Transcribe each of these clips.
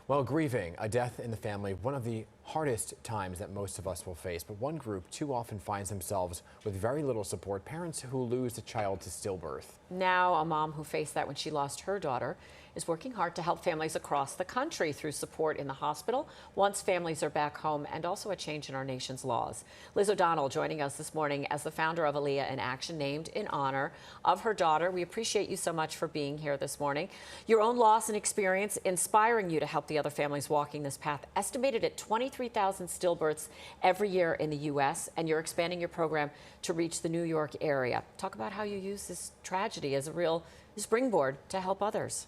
Well, grieving a death in the family, one of the hardest times that most of us will face. But one group too often finds themselves with very little support: parents who lose a child to stillbirth. Now, a mom who faced that when she lost her daughter is working hard to help families across the country through support in the hospital once families are back home, and also a change in our nation's laws. Liz O'Donnell joining us this morning as the founder of Aaliyah in Action, named in honor of her daughter. We appreciate you so much for being here this morning. Your own loss and experience inspiring you to help the other families walking this path. Estimated at 23,000 stillbirths every year in the U.S., and you're expanding your program to reach the New York area. Talk about how you use this tragedy as a real springboard to help others.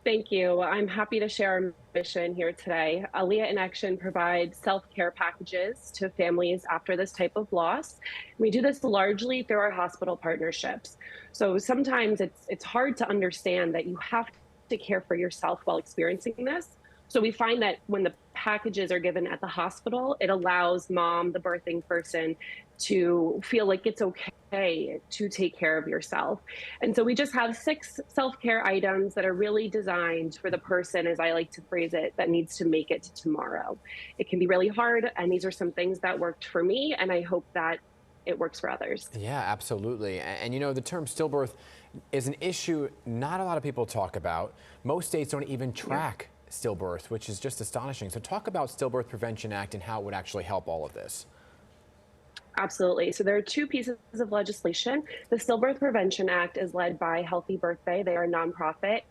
Thank you. I'm happy to share our mission here today. Aaliyah in Action provides self-care packages to families after this type of loss. We do this largely through our hospital partnerships. So sometimes it's hard to understand that you have to care for yourself while experiencing this. So we find that when the packages are given at the hospital, it allows mom, the birthing person, to feel like it's okay to take care of yourself. And so we just have 6 self-care items that are really designed for the person, as I like to phrase it, that needs to make it to tomorrow. It can be really hard, and these are some things that worked for me, and I hope that it works for others. Yeah, absolutely. And you know, the term stillbirth is an issue not a lot of people talk about. Most states don't even track stillbirth, which is just astonishing. So talk about Stillbirth Prevention Act and how it would actually help all of this. Absolutely. So there are 2 pieces of legislation. The Stillbirth Prevention Act is led by Healthy Birthday. They are a nonprofit.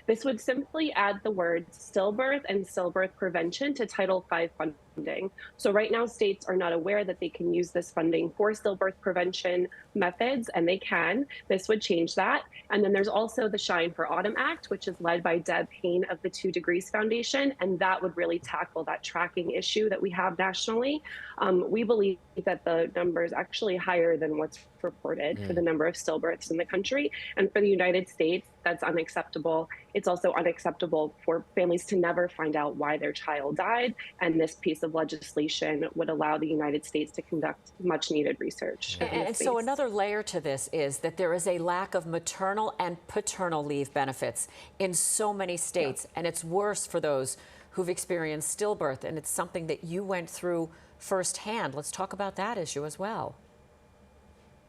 This would simply add the words stillbirth and stillbirth prevention to Title V funding. So right now, states are not aware that they can use this funding for stillbirth prevention methods, and they can. This would change that. And then there's also the Shine for Autumn Act, which is led by Deb Payne of the 2 Degrees Foundation, and that would really tackle that tracking issue that we have nationally. We believe that the number is actually higher than what's reported for the number of stillbirths in the country. And for the United States, that's unacceptable. It's also unacceptable for families to never find out why their child died. And this piece of legislation would allow the United States to conduct much needed research. And so another layer to this is that there is a lack of maternal and paternal leave benefits in so many states. And it's worse for those who've experienced stillbirth. And it's something that you went through firsthand. Let's talk about that issue as well.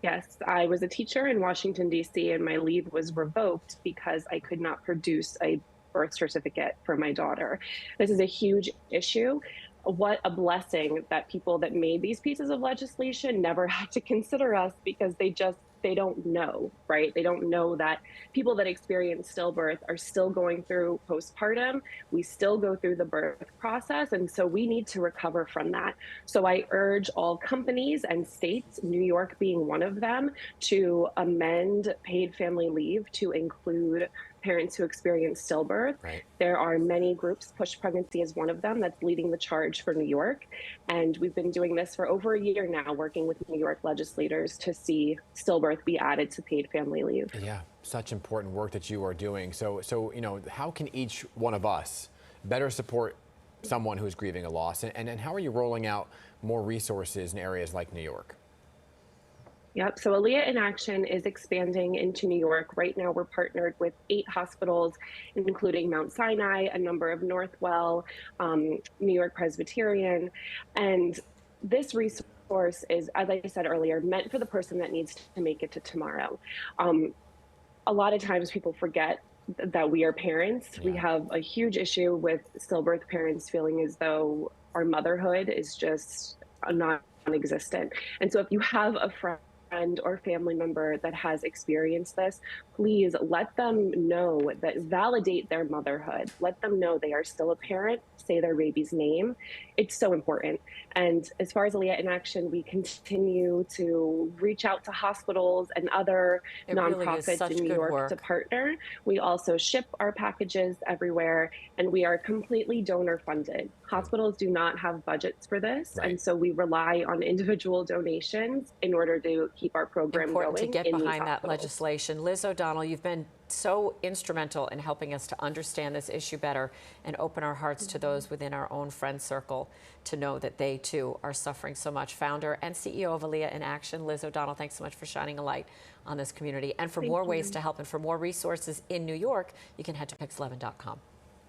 Yes, I was a teacher in Washington, D.C., and my leave was revoked because I could not produce a birth certificate for my daughter. This is a huge issue. What a blessing that people that made these pieces of legislation never had to consider us, because they don't know, right? They don't know that people that experience stillbirth are still going through postpartum. We still go through the birth process. And so we need to recover from that. So I urge all companies and states, New York being one of them, to amend paid family leave to include parents who experience stillbirth. Right. There are many groups, Push Pregnancy is one of them, that's leading the charge for New York. And we've been doing this for over a year now, working with New York legislators to see stillbirth be added to paid family leave. Yeah, such important work that you are doing. So you know, how can each one of us better support someone who's grieving a loss? And how are you rolling out more resources in areas like New York? Yep. So Aaliyah in Action is expanding into New York. Right now, we're partnered with 8 hospitals, including Mount Sinai, a number of Northwell, New York Presbyterian. And this resource is, as I said earlier, meant for the person that needs to make it to tomorrow. A lot of times people forget that we are parents. Yeah. We have a huge issue with stillbirth parents feeling as though our motherhood is just non-existent. And so if you have a friend or family member that has experienced this, please let them know, that validate their motherhood. Let them know they are still a parent, say their baby's name. It's so important. And as far as Aaliyah in Action, we continue to reach out to hospitals and other nonprofits in New York to partner. We also ship our packages everywhere, and we are completely donor funded. Hospitals do not have budgets for this, and so we rely on individual donations in order to keep our program Important going. To get behind that legislation. Liz O'Donnell, you've been so instrumental in helping us to understand this issue better and open our hearts to those within our own friend circle to know that they too are suffering so much. Founder and CEO of Aaliyah in Action, Liz O'Donnell, thanks so much for shining a light on this community. And for more ways to help and for more resources in New York, you can head to PIX11.com.